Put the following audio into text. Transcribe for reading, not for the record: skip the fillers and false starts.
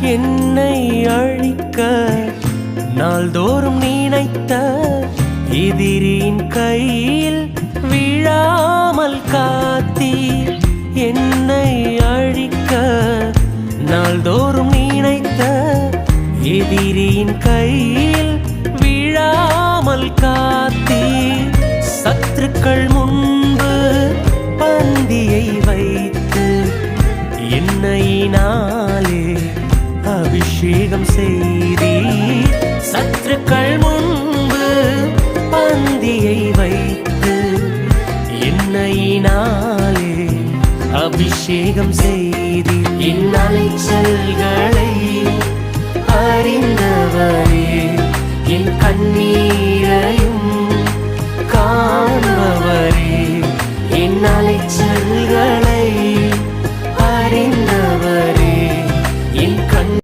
என்னை அழிக்க நாள்தோறும் நினைத்த எதிரின் கையில் விழாமல் காத்தீர். என்னை அழிக்க நாள்தோறும் நினைத்த எதிரின் கையில் விழாமல் காத்தீர். சத்துருக்கள் முன்பு பந்தியை வைத்து எண்ணெயினாலே அபிஷேகம் செய்தீர். சத்துருக்கள் முன்பு பந்தியை வைத்து எண்ணெயினாலே அபிஷேகம் செய்தீர். என் அலைச்சல்களை